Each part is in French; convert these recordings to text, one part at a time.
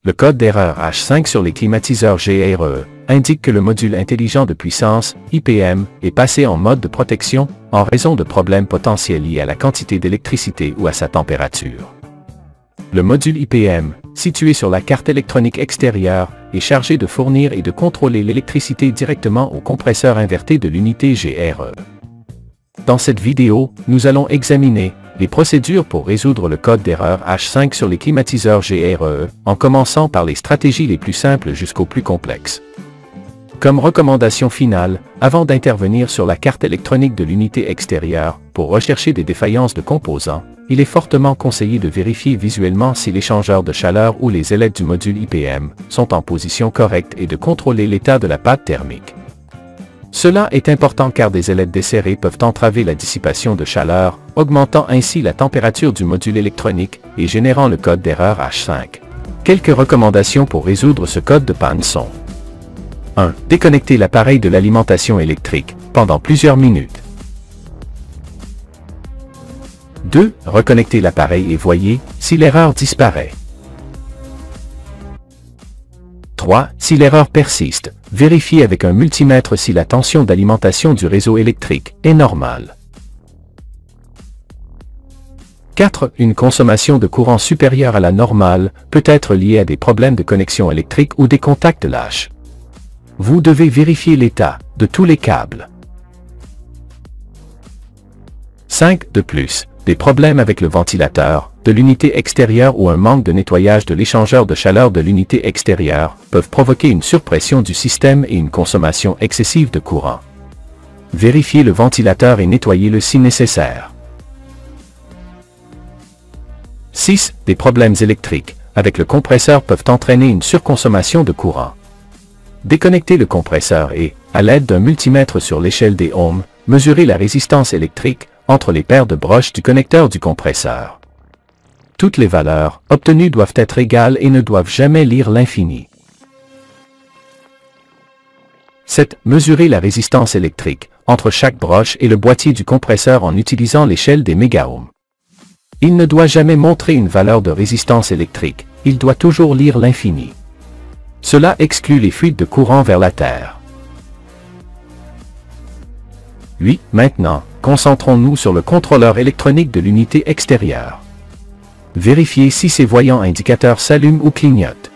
Le code d'erreur H5 sur les climatiseurs GRE indique que le module intelligent de puissance, IPM, est passé en mode de protection en raison de problèmes potentiels liés à la quantité d'électricité ou à sa température. Le module IPM, situé sur la carte électronique extérieure, est chargé de fournir et de contrôler l'électricité directement au compresseur inverté de l'unité GRE. Dans cette vidéo, nous allons examiner les procédures pour résoudre le code d'erreur H5 sur les climatiseurs GRE, en commençant par les stratégies les plus simples jusqu'aux plus complexes. Comme recommandation finale, avant d'intervenir sur la carte électronique de l'unité extérieure pour rechercher des défaillances de composants, il est fortement conseillé de vérifier visuellement si l'échangeur de chaleur ou les ailettes du module IPM sont en position correcte et de contrôler l'état de la pâte thermique. Cela est important car des ailettes desserrées peuvent entraver la dissipation de chaleur, augmentant ainsi la température du module électronique et générant le code d'erreur H5. Quelques recommandations pour résoudre ce code de panne sont: 1. Déconnecter l'appareil de l'alimentation électrique pendant plusieurs minutes. 2. Reconnecter l'appareil et voyez si l'erreur disparaît. 3. Si l'erreur persiste, vérifiez avec un multimètre si la tension d'alimentation du réseau électrique est normale. 4. Une consommation de courant supérieure à la normale peut être liée à des problèmes de connexion électrique ou des contacts lâches. Vous devez vérifier l'état de tous les câbles. 5. De plus, des problèmes avec le ventilateur de l'unité extérieure ou un manque de nettoyage de l'échangeur de chaleur de l'unité extérieure peuvent provoquer une surpression du système et une consommation excessive de courant. Vérifiez le ventilateur et nettoyez-le si nécessaire. 6. Des problèmes électriques avec le compresseur peuvent entraîner une surconsommation de courant. Déconnectez le compresseur et, à l'aide d'un multimètre sur l'échelle des ohms, mesurez la résistance électrique entre les paires de broches du connecteur du compresseur. Toutes les valeurs obtenues doivent être égales et ne doivent jamais lire l'infini. 7. Mesurez la résistance électrique entre chaque broche et le boîtier du compresseur en utilisant l'échelle des mégaohms. Il ne doit jamais montrer une valeur de résistance électrique, il doit toujours lire l'infini. Cela exclut les fuites de courant vers la Terre. 8. Maintenant, concentrons-nous sur le contrôleur électronique de l'unité extérieure. Vérifiez si ses voyants indicateurs s'allument ou clignotent.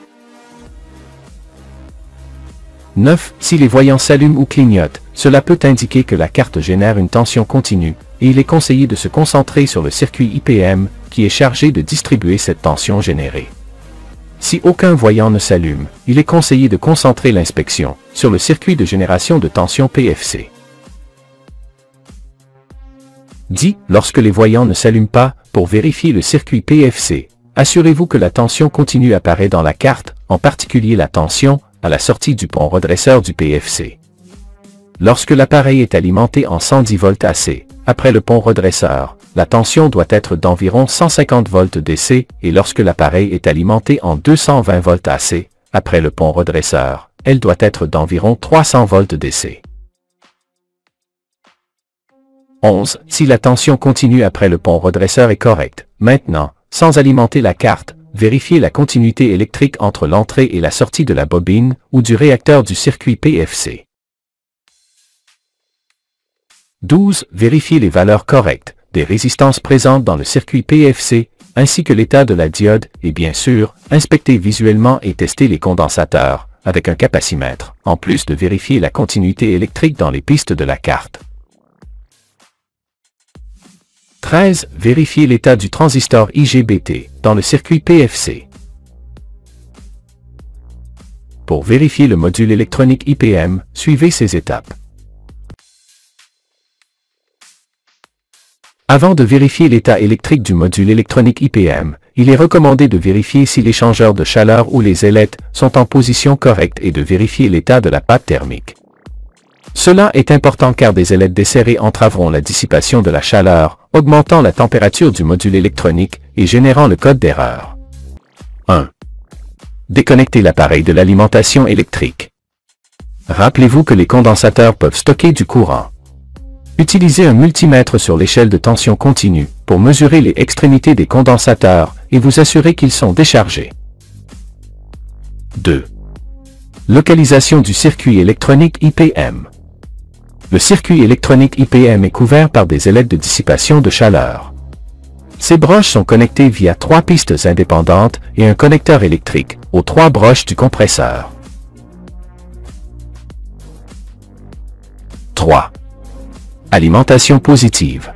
9. Si les voyants s'allument ou clignotent, cela peut indiquer que la carte génère une tension continue, et il est conseillé de se concentrer sur le circuit IPM, qui est chargé de distribuer cette tension générée. Si aucun voyant ne s'allume, il est conseillé de concentrer l'inspection sur le circuit de génération de tension PFC. 10. Lorsque les voyants ne s'allument pas, pour vérifier le circuit PFC, assurez-vous que la tension continue apparaît dans la carte, en particulier la tension à la sortie du pont redresseur du PFC. Lorsque l'appareil est alimenté en 110 volts AC, après le pont redresseur, la tension doit être d'environ 150 volts DC, et lorsque l'appareil est alimenté en 220 volts AC, après le pont redresseur, elle doit être d'environ 300 volts DC. 11. Si la tension continue après le pont redresseur est correcte, maintenant, sans alimenter la carte, vérifiez la continuité électrique entre l'entrée et la sortie de la bobine ou du réacteur du circuit PFC. 12. Vérifiez les valeurs correctes des résistances présentes dans le circuit PFC, ainsi que l'état de la diode, et bien sûr, inspectez visuellement et testez les condensateurs avec un capacimètre, en plus de vérifier la continuité électrique dans les pistes de la carte. 13. Vérifiez l'état du transistor IGBT dans le circuit PFC. Pour vérifier le module électronique IPM, suivez ces étapes. Avant de vérifier l'état électrique du module électronique IPM, il est recommandé de vérifier si l'échangeur de chaleur ou les ailettes sont en position correcte et de vérifier l'état de la pâte thermique. Cela est important car des ailettes desserrées entraveront la dissipation de la chaleur, augmentant la température du module électronique et générant le code d'erreur. 1. Déconnecter l'appareil de l'alimentation électrique. Rappelez-vous que les condensateurs peuvent stocker du courant. Utilisez un multimètre sur l'échelle de tension continue pour mesurer les extrémités des condensateurs et vous assurer qu'ils sont déchargés. 2. Localisation du circuit électronique IPM. Le circuit électronique IPM est couvert par des ailettes de dissipation de chaleur. Ces broches sont connectées via 3 pistes indépendantes et un connecteur électrique aux 3 broches du compresseur. 3. Alimentation positive.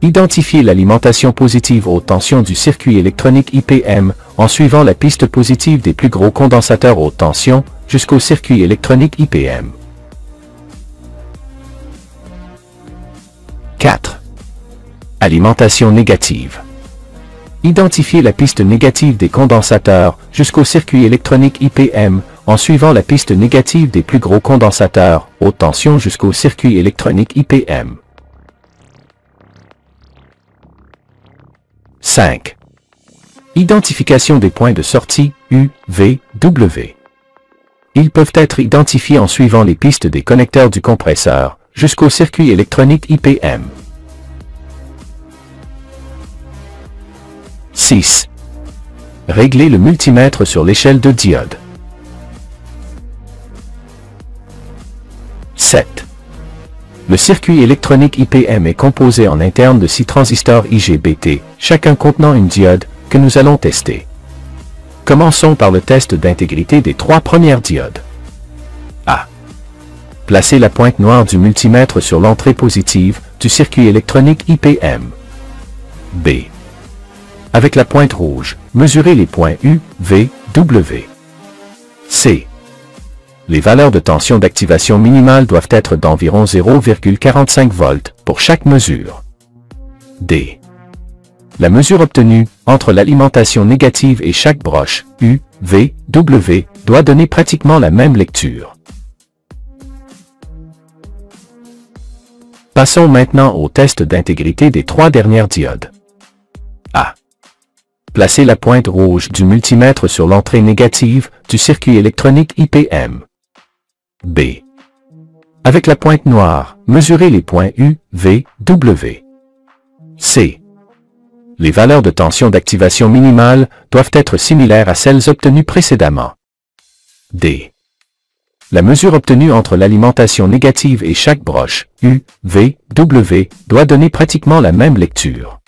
Identifiez l'alimentation positive haute tension du circuit électronique IPM en suivant la piste positive des plus gros condensateurs haute tension jusqu'au circuit électronique IPM. 4. Alimentation négative. Identifiez la piste négative des condensateurs jusqu'au circuit électronique IPM en suivant la piste négative des plus gros condensateurs haute tension jusqu'au circuit électronique IPM. 5. Identification des points de sortie U, V, W. Ils peuvent être identifiés en suivant les pistes des connecteurs du compresseur jusqu'au circuit électronique IPM. 6. Réglez le multimètre sur l'échelle de diode. 7. Le circuit électronique IPM est composé en interne de 6 transistors IGBT, chacun contenant une diode, que nous allons tester. Commençons par le test d'intégrité des 3 premières diodes. A. Placez la pointe noire du multimètre sur l'entrée positive du circuit électronique IPM. B. Avec la pointe rouge, mesurez les points U, V, W. C. Les valeurs de tension d'activation minimale doivent être d'environ 0,45 volts pour chaque mesure. D. La mesure obtenue entre l'alimentation négative et chaque broche U, V, W doit donner pratiquement la même lecture. Passons maintenant au test d'intégrité des 3 dernières diodes. A. Placez la pointe rouge du multimètre sur l'entrée négative du circuit électronique IPM. B. Avec la pointe noire, mesurez les points U, V, W. C. Les valeurs de tension d'activation minimale doivent être similaires à celles obtenues précédemment. D. La mesure obtenue entre l'alimentation négative et chaque broche U, V, W doit donner pratiquement la même lecture.